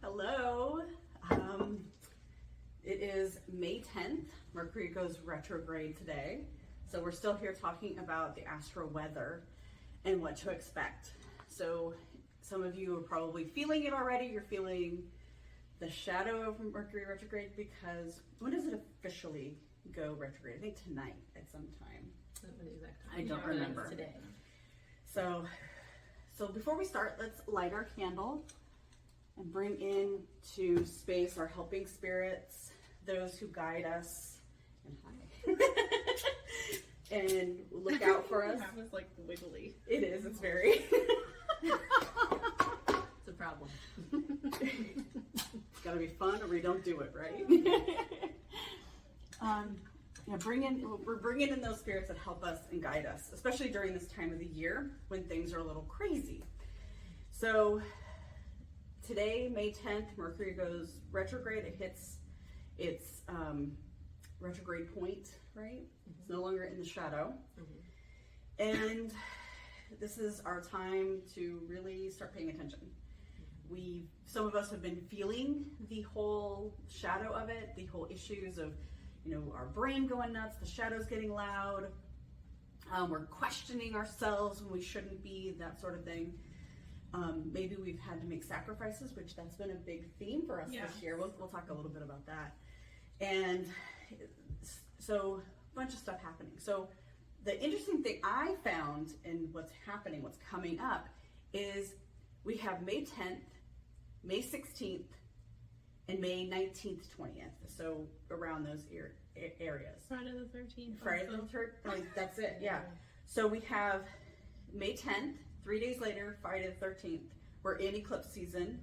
Hello. It is May 10th. Mercury goes retrograde today. So we're still here talking about the astro weather and what to expect. So some of you are probably feeling it already. You're feeling the shadow of Mercury retrograde because when does it officially go retrograde? I think tonight at some time. I don't remember. Today. So before we start, let's light our candle and bring into space our helping spirits, those who guide us, and hi, and look out for us. That was like wiggly. It is. It's very. It's a problem. It's got to be fun, or we don't do it, right? Yeah, we're bringing in those spirits that help us and guide us, especially during this time of the year when things are a little crazy. So today, May 10th, Mercury goes retrograde. It hits its retrograde point, right? Mm-hmm. It's no longer in the shadow. Mm-hmm. And this is our time to really start paying attention. Some of us have been feeling the whole shadow of it, the whole issues of, our brain going nuts, the shadow's getting loud. We're questioning ourselves when we shouldn't be, that sort of thing. Maybe we've had to make sacrifices, which that's been a big theme for us this year. We'll talk a little bit about that. And so a bunch of stuff happening. So the interesting thing I found in what's happening, what's coming up, is we have May 10th, May 16th, and May 19th, 20th. So around those areas. Friday the 13th. Friday the 13th, that's it, yeah. So we have May 10th, 3 days later, Friday the 13th, we're in eclipse season.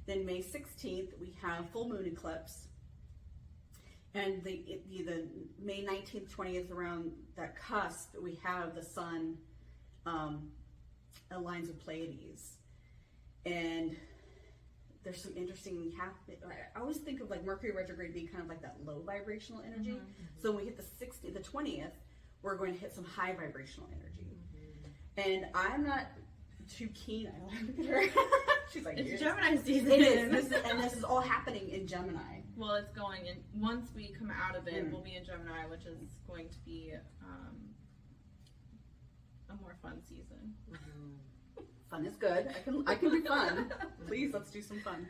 Then May 16th, we have full moon eclipse. And the May 19th, 20th, around that cusp, we have the sun aligns with Pleiades. And there's some interesting I always think of like Mercury retrograde being kind of like that low vibrational energy. Mm-hmm. So when we hit the 20th, we're going to hit some high vibrational energy. Mm-hmm. And I'm not too keen. I look at her. She's like, it's Gemini season. It is. This is all happening in Gemini. Well, it's going in. Once we come out of it, we'll be in Gemini, which is going to be a more fun season. Mm-hmm. Fun is good. I can be fun. Please, let's do some fun.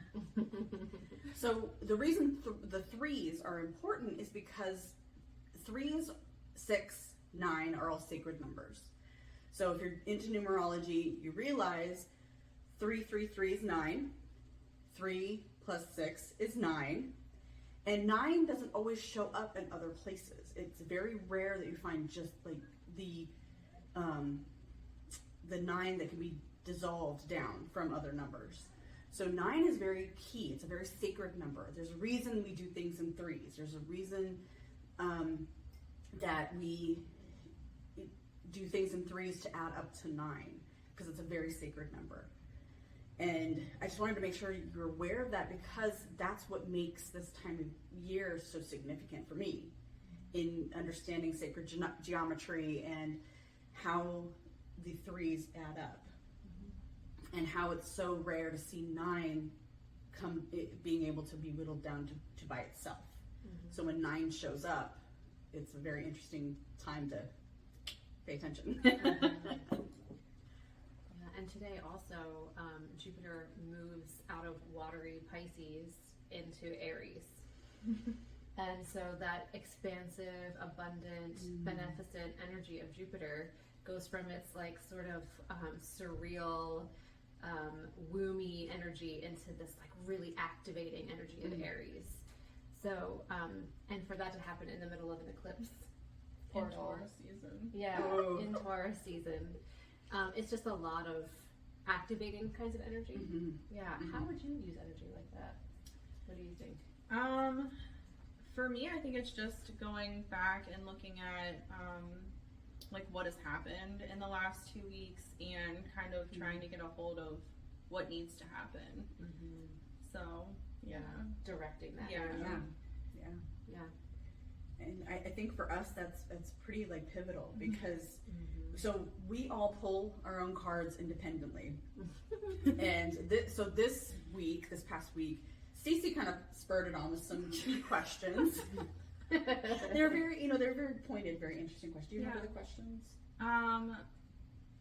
So the reason the threes are important is because 3s, 6, 9 are all sacred numbers. So if you're into numerology, you realize 3, 3, 3 is 9. 3 plus 6 is 9. And 9 doesn't always show up in other places. It's very rare that you find just like the 9 that can be dissolved down from other numbers. So 9 is very key. It's a very sacred number. There's a reason we do things in 3s. There's a reason that we do things in 3s to add up to 9, because it's a very sacred number. And I just wanted to make sure you're aware of that, because that's what makes this time of year so significant for me in understanding sacred geometry and how the 3s add up. And how it's so rare to see 9 being able to be whittled down to by itself. Mm-hmm. So when 9 shows up, it's a very interesting time to pay attention. Yeah, and today also, Jupiter moves out of watery Pisces into Aries. And so that expansive, abundant, beneficent energy of Jupiter goes from its like sort of surreal, womby energy into this like really activating energy of Aries. So, and for that to happen in the middle of an eclipse portal. In Taurus season. Yeah, in Taurus season. It's just a lot of activating kinds of energy. Mm-hmm. Yeah. Mm-hmm. How would you use energy like that? What do you think? For me, I think it's just going back and looking at like what has happened in the last 2 weeks and kind of trying to get a hold of what needs to happen. Mm-hmm. So, yeah. Directing that. Yeah. energy. Yeah. Yeah. And I think for us, that's pretty like pivotal, because so we all pull our own cards independently. And this past week, Stacey kind of spurred it on with some key questions. They're very pointed, very interesting questions. Do you remember the questions?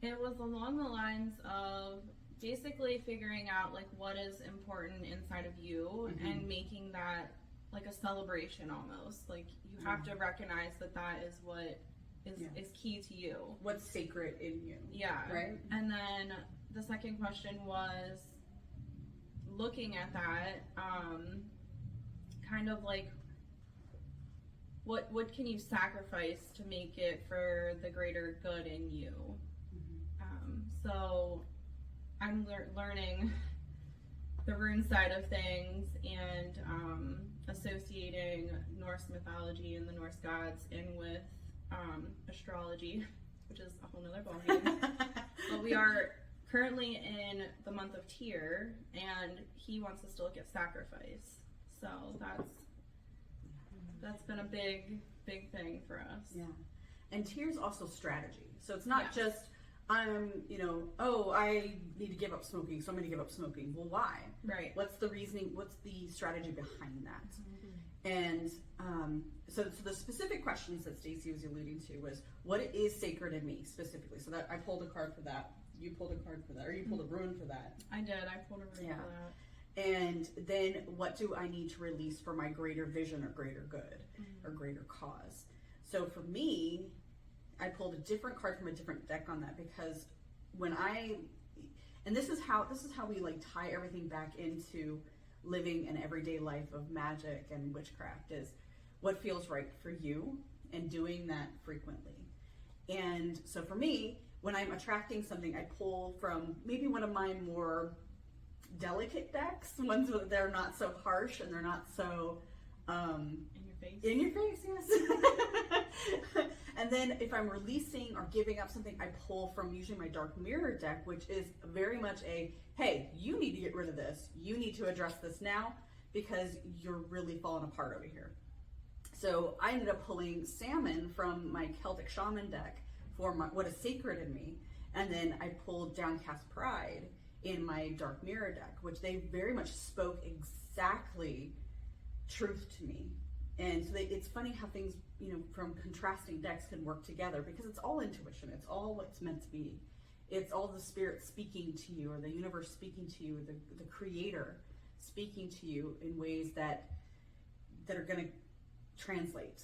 It was along the lines of basically figuring out like what is important inside of you and making that like a celebration almost. Like you have to recognize that is what is key to you. What's sacred in you. Yeah. Right? And then the second question was looking at that, kind of like what can you sacrifice to make it for the greater good in you? So I'm learning the rune side of things and associating Norse mythology and the Norse gods in with astrology, which is a whole nother ballgame. But we are currently in the month of Tyr, and he wants us to look at sacrifice. So that's been a big thing for us. Yeah. And Tyr's also strategy. So it's not just I need to give up smoking, so I'm going to give up smoking. Well, why? Right. What's the reasoning? What's the strategy behind that? And so the specific questions that Stacey was alluding to was, what is sacred in me specifically? So that I pulled a card for that. You pulled a card for that, or you pulled a rune for that. I did. I pulled a rune for that. And then what do I need to release for my greater vision or greater good or greater cause? So for me, I pulled a different card from a different deck on that, because this is how we like tie everything back into living an everyday life of magic and witchcraft, is what feels right for you and doing that frequently. And so for me, when I'm attracting something, I pull from maybe one of my more delicate decks, ones that they're not so harsh and they're not so in your face, yes. And then if I'm releasing or giving up something, I pull from usually my dark mirror deck, which is very much hey, you need to get rid of this. You need to address this now, because you're really falling apart over here. So I ended up pulling salmon from my Celtic shaman deck for what is sacred in me. And then I pulled Downcast Pride in my dark mirror deck, which they very much spoke exactly truth to me. And so it's funny how things, from contrasting decks can work together, because it's all intuition. It's all what's meant to be. It's all the spirit speaking to you, or the universe speaking to you, the creator speaking to you in ways that are going to translate.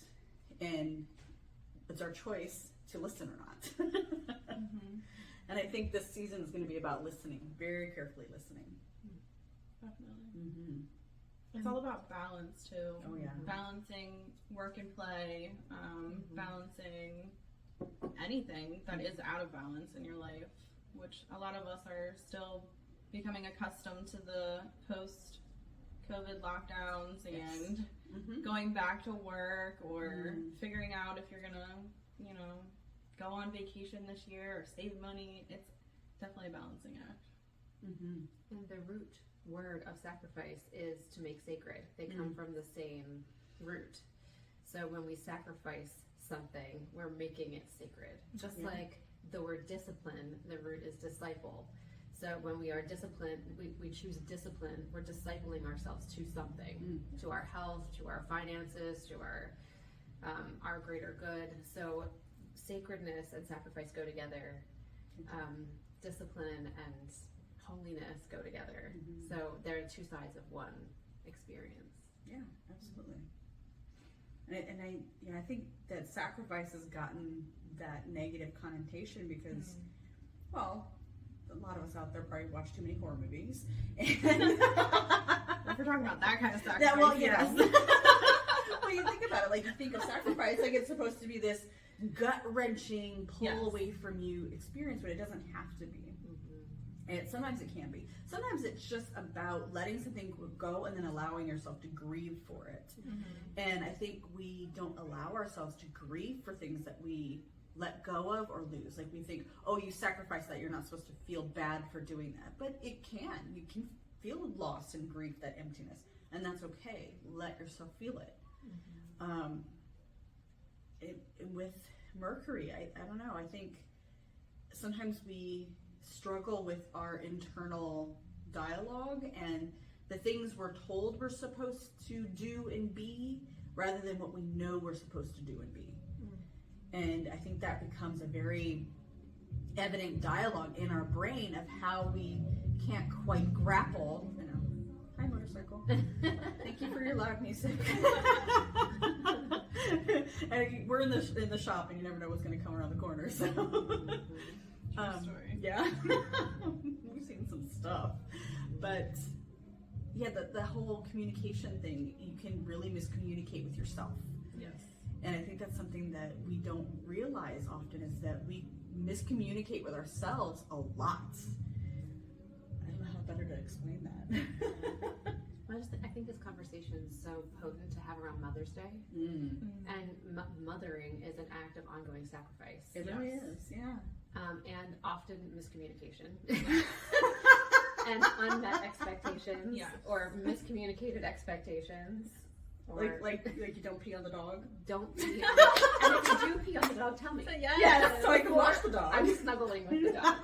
And it's our choice to listen or not. And I think this season is going to be about listening, very carefully listening. Definitely. It's all about balance too. Oh yeah. Balancing work and play, balancing anything that is out of balance in your life, which a lot of us are still becoming accustomed to the post-COVID lockdowns and going back to work, or figuring out if you're gonna, go on vacation this year or save money. It's definitely a balancing act. And the root word of sacrifice is to make sacred. They come from the same root. So when we sacrifice something, we're making it sacred. Just like the word discipline, the root is disciple. So when we are disciplined, we choose discipline, we're discipling ourselves to something, to our health, to our finances, to our greater good. So sacredness and sacrifice go together. Discipline and holiness go together. So they're two sides of one experience. Yeah, absolutely. And I think that sacrifice has gotten that negative connotation because, well, a lot of us out there probably watch too many horror movies. And if we're talking about that kind of sacrifice. Yeah, well, yes. Well, you think about it, like you think of sacrifice, like it's supposed to be this gut-wrenching, pull away from you experience, but it doesn't have to be. And sometimes it can be. Sometimes it's just about letting something go and then allowing yourself to grieve for it. And I think we don't allow ourselves to grieve for things that we let go of or lose. Like we think, oh, you sacrifice that, you're not supposed to feel bad for doing that. But it can. You can feel loss and grief, that emptiness. And that's okay. Let yourself feel it. with Mercury, I don't know, I think sometimes we struggle with our internal dialogue and the things we're told we're supposed to do and be rather than what we know we're supposed to do and be. And I think that becomes a very evident dialogue in our brain of how we can't quite grapple. You know, hi motorcycle. Thank you for your loud music. And we're in the shop, and you never know what's going to come around the corner. So, Story. yeah, we've seen some stuff, but yeah, the whole communication thing, you can really miscommunicate with yourself. Yes. And I think that's something that we don't realize often is that we miscommunicate with ourselves a lot. I don't know how better to explain that. I think this conversation is so potent to have around Mother's Day. And mothering is an act of ongoing sacrifice. It really is, yeah. And often miscommunication. And unmet expectations, or miscommunicated expectations. Or Like you don't pee on the dog? don't pee on the And if you do pee on the dog, tell me. Yes, so I can wash the dog. I'm snuggling with the dog.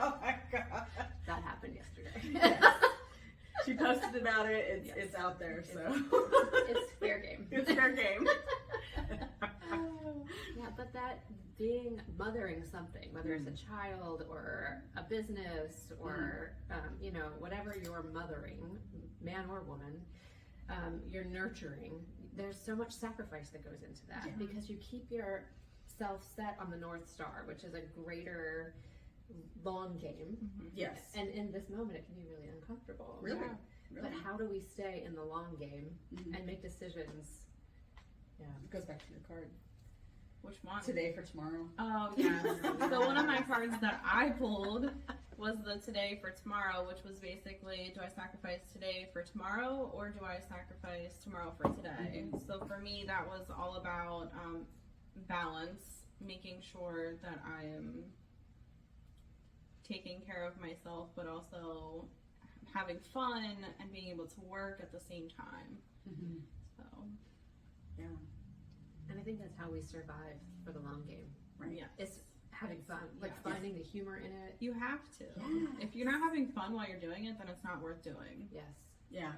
Oh my god. That happened yesterday. She posted about it, it's out there, so. It's fair game. It's fair game. Yeah, but that mothering something, whether it's a child or a business or, whatever you're mothering, man or woman, you're nurturing, there's so much sacrifice that goes into that because you keep yourself set on the North Star, which is a greater long game. Yes. And in this moment, it can be really uncomfortable. Really? But how do we stay in the long game and make decisions? Yeah. It goes back to your card. Which one? Today for tomorrow. Oh, yes. So one of my cards that I pulled was the today for tomorrow, which was basically, do I sacrifice today for tomorrow or do I sacrifice tomorrow for today? So for me, that was all about balance, making sure that I am taking care of myself, but also having fun and being able to work at the same time. So, yeah. And I think that's how we survive for the long game. Right. Yeah. It's having fun, finding the humor in it. You have to. Yes. If you're not having fun while you're doing it, then it's not worth doing. Yes. Yeah.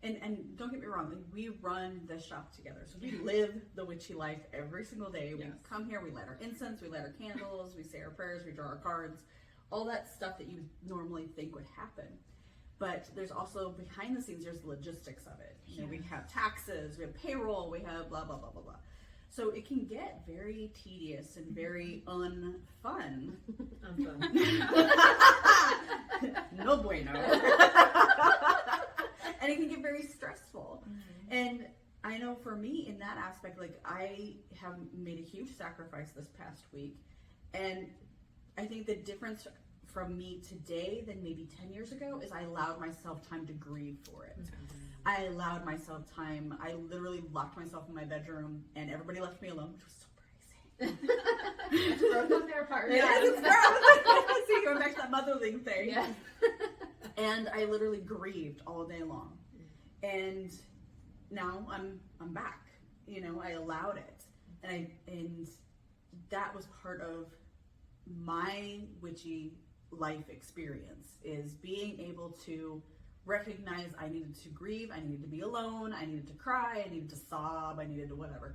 And don't get me wrong, like, we run the shop together. So we live the witchy life every single day. We come here, we light our incense, we light our candles, we say our prayers, we draw our cards, all that stuff that you normally think would happen. But there's also behind the scenes, there's the logistics of it. You know, we have taxes, we have payroll, we have blah, blah, blah, blah, blah. So it can get very tedious and very unfun. No bueno. And it can get very stressful. And I know for me in that aspect, like, I have made a huge sacrifice this past week. And I think the difference from me today than maybe 10 years ago is I allowed myself time to grieve for it. I allowed myself time. I literally locked myself in my bedroom and everybody left me alone, which was so crazy. Broke up their partner. Yeah, it's gross. See, going back to that motherling thing. Yeah. And I literally grieved all day long. And now I'm back. You know, I allowed it. And that was part of my witchy life experience, is being able to recognize I needed to grieve, I needed to be alone, I needed to cry, I needed to sob, I needed to whatever.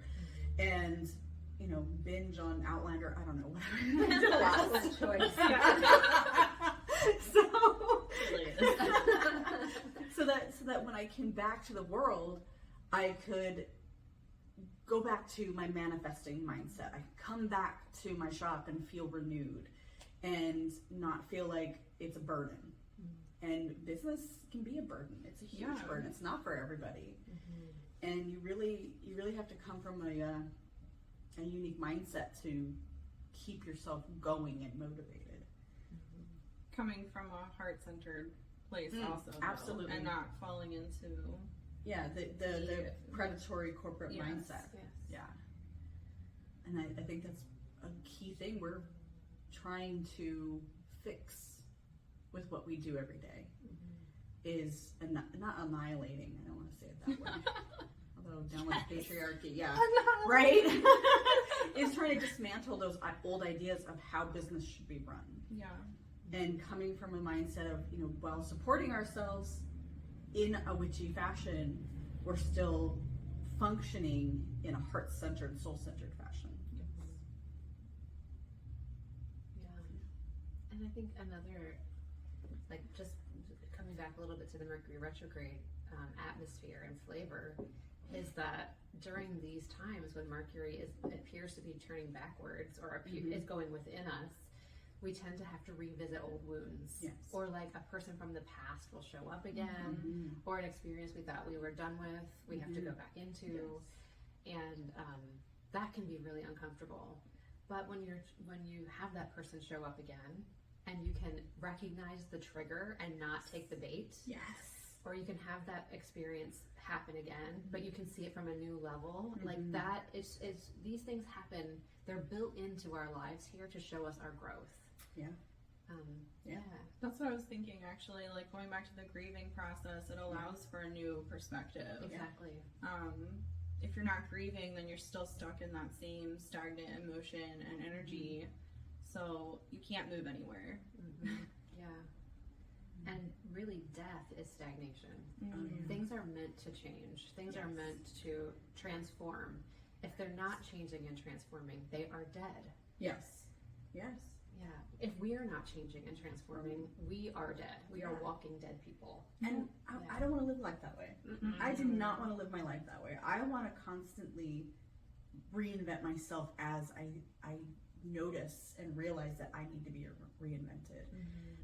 And, you know, binge on Outlander, I don't know, whatever. That's a choice. So that when I came back to the world, I could go back to my manifesting mindset. I could come back to my shop and feel renewed and not feel like it's a burden. And business can be a burden. It's a huge burden. It's not for everybody. And you really have to come from a unique mindset to keep yourself going and motivated. Coming from a heart-centered place also. Though, absolutely. And not falling into the predatory corporate mindset. Yes. Yeah. And I think that's a key thing we're trying to fix with what we do every day, is not annihilating. I don't want to say it that way. Although down with patriarchy, yeah, right? Is trying to dismantle those old ideas of how business should be run. Yeah. And coming from a mindset of, you know, while supporting ourselves in a witchy fashion, we're still functioning in a heart-centered, soul-centered fashion. Yeah. And I think another, like, just coming back a little bit to the Mercury retrograde atmosphere and flavor, is that during these times when Mercury appears to be turning backwards or is going within us, we tend to have to revisit old wounds. Yes. Or like a person from the past will show up again, or an experience we thought we were done with, we have to go back into. Yes. And that can be really uncomfortable. But when you have that person show up again, and you can recognize the trigger and not take the bait. Yes. Or you can have that experience happen again, but you can see it from a new level. Like that is these things happen. They're built into our lives here to show us our growth. Yeah. Yeah. That's what I was thinking, actually. Like, going back to the grieving process, it allows for a new perspective. Exactly. If you're not grieving, then you're still stuck in that same stagnant emotion and energy. So you can't move anywhere. Yeah. And really, death is stagnation. Yeah. Things are meant to change. Things are meant to transform. If they're not changing and transforming, they are dead. Yes. Yes. Yeah. If we are not changing and transforming, we are dead. We are walking dead people. And I don't want to live life that way. I do not want to live my life that way. I want to constantly reinvent myself as I notice and realize that I need to be reinvented.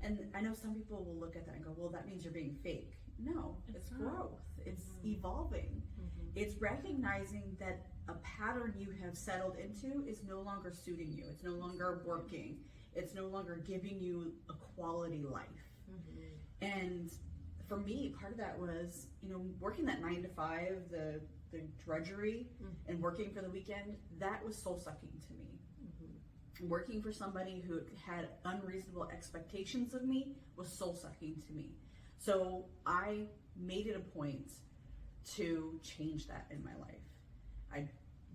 And I know some people will look at that and go, well, that means you're being fake. No, it's growth. It's evolving. It's recognizing that a pattern you have settled into is no longer suiting you. It's no longer working. It's no longer giving you a quality life. And for me, part of that was, you know, working that 9 to 5, the drudgery and working for the weekend, that was soul sucking to me. Working for somebody who had unreasonable expectations of me was soul sucking to me. So I made it a point to change that in my life. I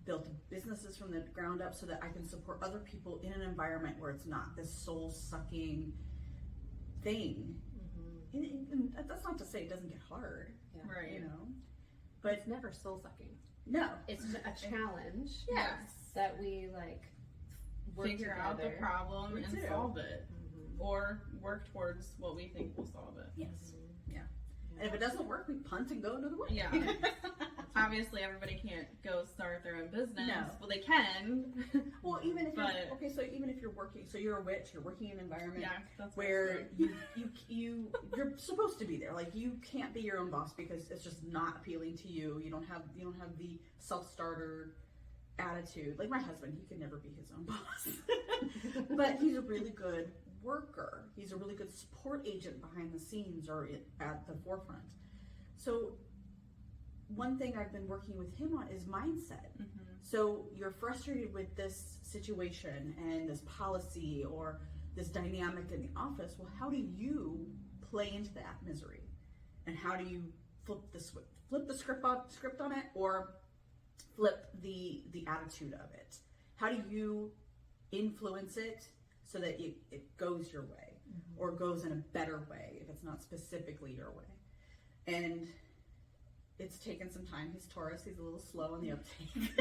built businesses from the ground up so that I can support other people in an environment where it's not this soul sucking thing. And that's not to say it doesn't get hard, Right. you know, But it's never soul sucking. no. It's a challenge. Yes. That we like work Figure out the together. problem We and do. solve it. Or work towards what we think will solve it. Yes. Yeah. And if it doesn't work, we punt and go another way. Yeah. Obviously, everybody can't go start their own business. No. Well, they can. Well, even if But- you're, okay, so even if you're working, so you're a witch, you're working in an environment Yeah, that's what where you're supposed to be there. Like, you can't be your own boss because it's just not appealing to you. You don't have the self-starter attitude. Like my husband, he could never be his own boss. But he's a really good worker. He's a really good support agent behind the scenes or at the forefront. So one thing I've been working with him on is mindset. So you're frustrated with this situation and this policy or this dynamic in the office. Well, how do you play into that misery? And how do you flip the script on it, or flip the attitude of it? How do you influence it so that it goes your way, or goes in a better way if it's not specifically your way? And it's taken some time. He's Taurus. He's a little slow on the uptake.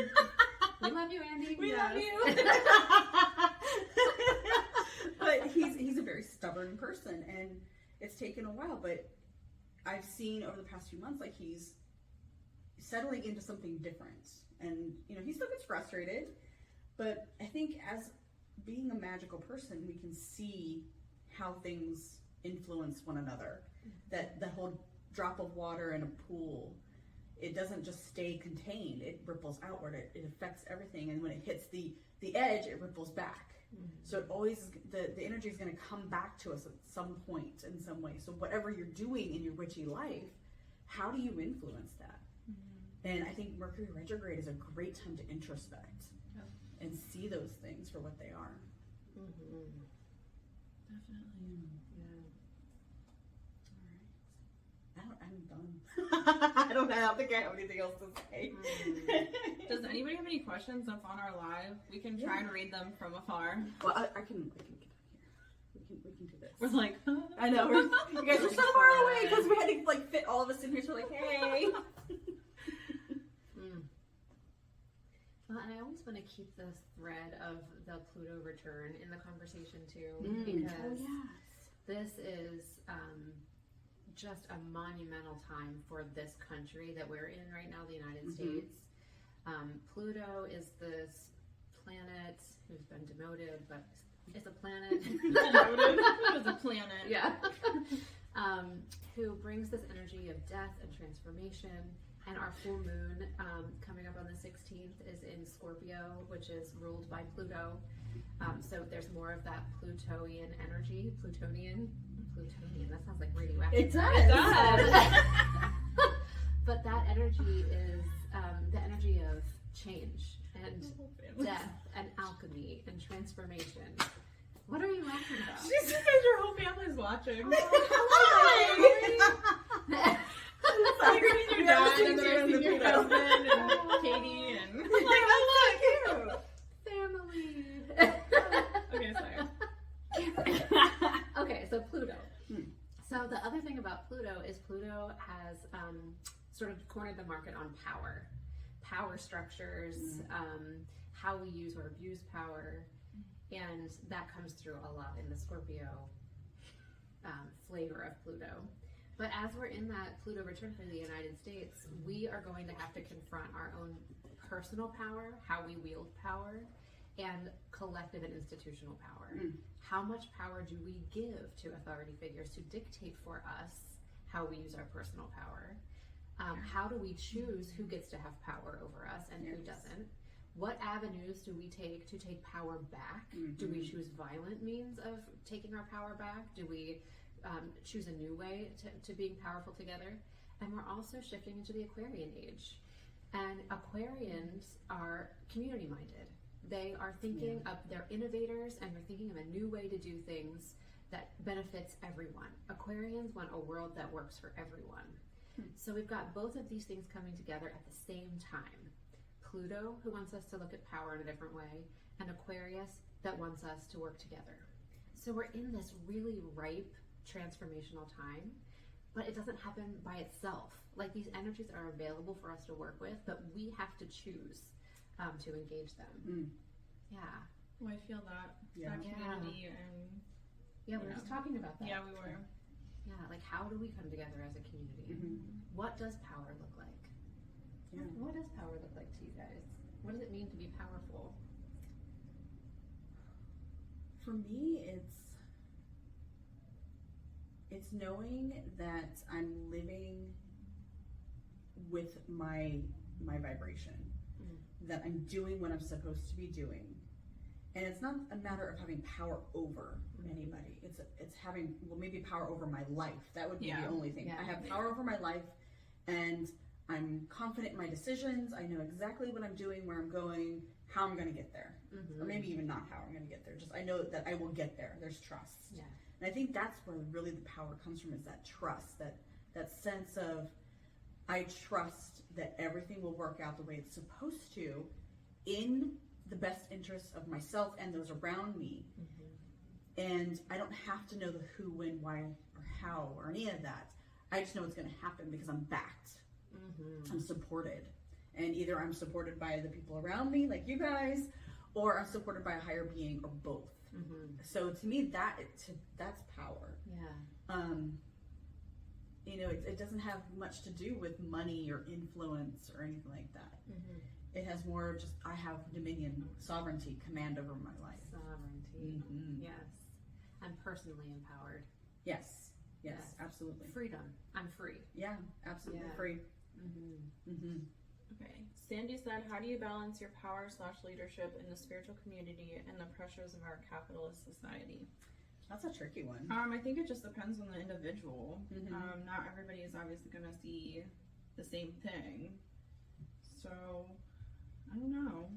We love you, Andy. We love you. But he's a very stubborn person, and it's taken a while. But I've seen over the past few months, like, he's settling into something different. And, you know, he still gets frustrated, but I think as being a magical person, we can see how things influence one another. That the whole drop of water in a pool, it doesn't just stay contained, it ripples outward, it affects everything, and when it hits the edge, it ripples back. So it always, the energy is going to come back to us at some point in some way. So whatever you're doing in your witchy life, how do you influence that? And I think Mercury retrograde is a great time to introspect and see those things for what they are. Definitely. I'm I'm done. I don't think I have anything else to say. Does anybody have any questions up on our live? We can try and read them from afar. Well, I can get out here. We can do this. We're like, I know. You guys are so far away because we had to like fit all of us in here. So we're like, hey. Well, and I always want to keep this thread of the Pluto return in the conversation too, because this is just a monumental time for this country that we're in right now, the United States. Pluto is this planet who's been demoted, but it's a planet. Demoted? It was a planet. Yeah. Who brings this energy of death and transformation. And our full moon coming up on the 16th is in Scorpio, which is ruled by Pluto. So there's more of that Plutonian energy. Plutonian, that sounds like radioactive. It does. But that energy is the energy of change and death and alchemy and transformation. What are you laughing about? She said your whole family's watching. Sorry. Your dad and then your husband and Katie and like, oh look, Family. okay, sorry. Okay, so Pluto. So the other thing about Pluto is Pluto has sort of cornered the market on power structures, how we use or abuse power, and that comes through a lot in the Scorpio flavor of Pluto. But as we're in that Pluto return for the United States, we are going to have to confront our own personal power, how we wield power, and collective and institutional power. How much power do we give to authority figures to dictate for us how we use our personal power? How do we choose who gets to have power over us and who doesn't? What avenues do we take to take power back? Do we choose violent means of taking our power back? Do we choose a new way to being powerful together? And we're also shifting into the Aquarian age. And Aquarians are community minded. They are thinking of, they're innovators, and they're thinking of a new way to do things that benefits everyone. Aquarians want a world that works for everyone. So we've got both of these things coming together at the same time. Pluto, who wants us to look at power in a different way, and Aquarius that wants us to work together. So we're in this really ripe transformational time, but it doesn't happen by itself. Like, these energies are available for us to work with, but we have to choose to engage them. Yeah. Well, I feel that community and we were just talking about that. Yeah, we were. Yeah, like, how do we come together as a community? What does power look like? What does power look like to you guys? What does it mean to be powerful? For me, it's knowing that I'm living with my vibration, that I'm doing what I'm supposed to be doing, and it's not a matter of having power over anybody. It's having, well, maybe power over my life. That would be the only thing. I have power over my life, and I'm confident in my decisions. I know exactly what I'm doing, where I'm going, how I'm going to get there, or maybe even not how I'm going to get there. Just I know that I will get there. There's trust, and I think that's where really the power comes from, is that trust, that sense of, I trust that everything will work out the way it's supposed to, in the best interest of myself and those around me. And I don't have to know the who, when, why, or how, or any of that. I just know it's going to happen because I'm backed. I'm supported. And either I'm supported by the people around me, like you guys, or I'm supported by a higher being, or both. So to me, that's power. You know, it doesn't have much to do with money or influence or anything like that. It has more of just, I have dominion, sovereignty, command over my life. Sovereignty. Yes. I'm personally empowered. Yes, absolutely. Freedom. I'm free. Yeah, absolutely free. Okay. Sandy said, how do you balance your power/leadership in the spiritual community and the pressures of our capitalist society? That's a tricky one. I think it just depends on the individual. Not everybody is obviously going to see the same thing. So, I don't know.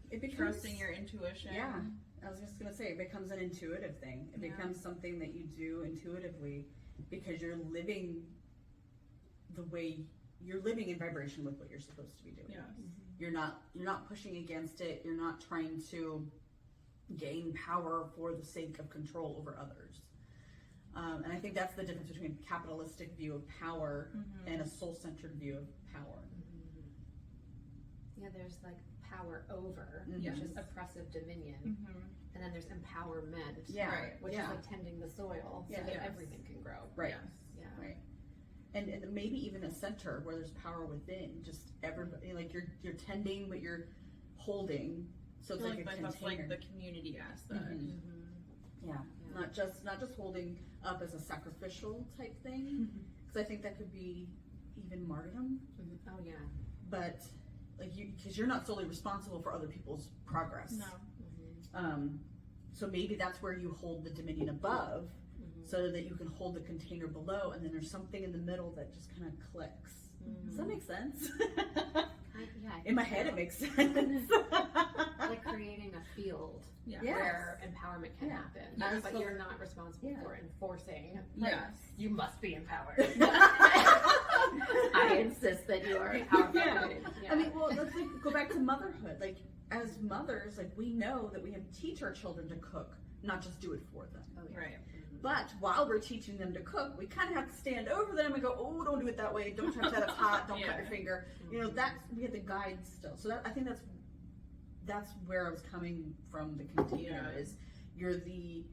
It becomes, trusting your intuition. Yeah, I was just going to say, it becomes an intuitive thing. It becomes something that you do intuitively. because you're living the way you're living in vibration with what you're supposed to be doing. Yes. You're not pushing against it. You're not trying to gain power for the sake of control over others. And I think that's the difference between a capitalistic view of power and a soul-centered view of power. Yeah, there's like power over, Yes. which is oppressive dominion, and then there's empowerment, Yeah. Right. which is like tending the soil so Yeah. that Yes. everything can grow. Right. Yeah. Right. And maybe even a center where there's power within. Just everybody, like you're tending, but you're holding. So I it's feel like a like container. that's like the community aspect. Mhm. Yeah. Yeah. Not just holding up as a sacrificial type thing, because I think that could be even martyrdom. Oh yeah. But like because you're not solely responsible for other people's progress. No. So maybe that's where you hold the dominion above, so that you can hold the container below, and then there's something in the middle that just kind of clicks. Does that make sense? Yeah. In my head, it makes sense. Like creating a field Yeah. Yes. where empowerment can Yeah. happen, Yes. but you're not responsible Yeah. for enforcing. Yes. You must be empowered. I insist that you are empowered. Yeah. Yeah. I mean, well, let's go back to motherhood. Like, as mothers, like we know that we have to teach our children to cook, not just do it for them. Oh, yeah. Right. But while we're teaching them to cook, we kind of have to stand over them and go, "Oh, don't do it that way. Don't touch that. It's hot. Don't cut Yeah. your finger." You know, that's we have to guide still. So I think that's where I was coming from. The container Yeah. is you're the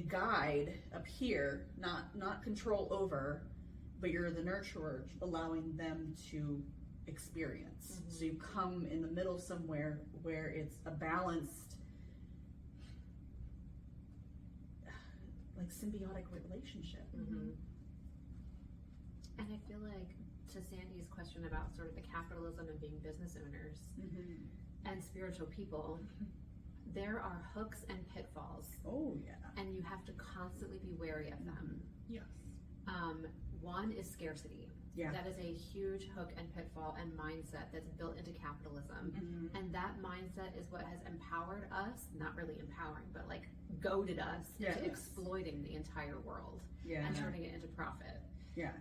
guide up here, not control over, but you're the nurturer, allowing them to experience. So you come in the middle somewhere where it's a balanced, like symbiotic relationship. And I feel like to Sandy's question about sort of the capitalism and being business owners and spiritual people, there are hooks and pitfalls, Oh yeah. and you have to constantly be wary of them. Yes. One is scarcity. Yeah. That is a huge hook and pitfall and mindset that's built into capitalism. And that mindset is what has empowered us, not really empowering, but like goaded us Yes. to exploiting the entire world Yeah. and turning it into profit. Yeah.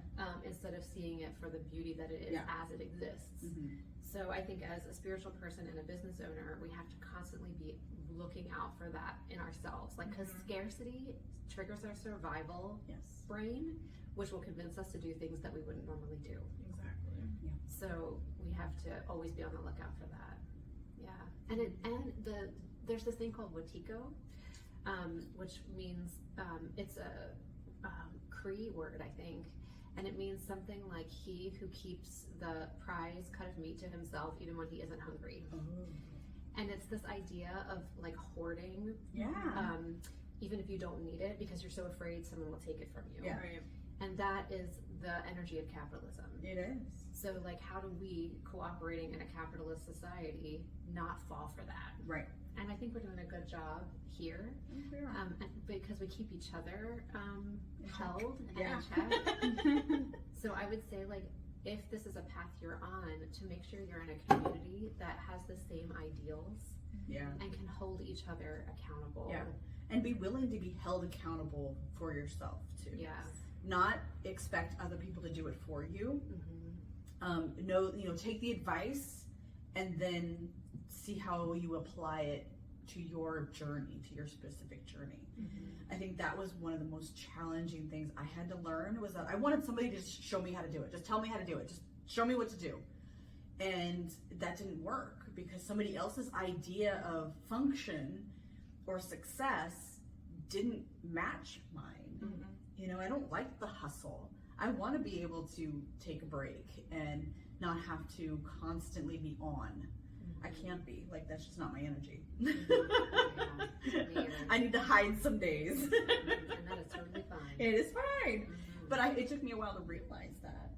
Instead of seeing it for the beauty that it is Yeah. as it exists. Mhm. So I think as a spiritual person and a business owner, we have to constantly be looking out for that in ourselves. Like, because scarcity triggers our survival Yes. brain, which will convince us to do things that we wouldn't normally do. Exactly. So we have to always be on the lookout for that. Yeah. And there's this thing called Watiko, which means it's a Cree word, I think. And it means something like he who keeps the prize cut of meat to himself even when he isn't hungry. Oh. And it's this idea of like hoarding, Yeah. even if you don't need it, because you're so afraid someone will take it from you. Yeah. Right. And that is the energy of capitalism. It is. So like, how do we, cooperating in a capitalist society, not fall for that? Right. And I think we're doing a good job here, and because we keep each other held and Yeah. in check. So I would say, like, if this is a path you're on, to make sure you're in a community that has the same ideals Yeah. and can hold each other accountable. Yeah. And be willing to be held accountable for yourself too. Yeah. Not expect other people to do it for you. Take the advice and then see how you apply it to your journey, to your specific journey. I think that was one of the most challenging things I had to learn, was that I wanted somebody to just show me how to do it. Just tell me how to do it. Just show me what to do. And that didn't work because somebody else's idea of function or success didn't match mine. I don't like the hustle. I want to be able to take a break and not have to constantly be on. I can't be. Like, that's just not my energy. I need to hide some days. And that is totally fine. It is fine. But it took me a while to realize that.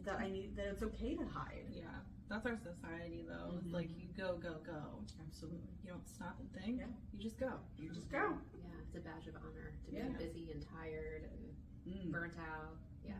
That it's okay to hide. Yeah. That's our society, though. It's like you go, go, go. Absolutely. You don't stop and think. Yeah. You just go. You just go. Yeah, it's a badge of honor to be Yeah. busy and tired and burnt out. Yeah.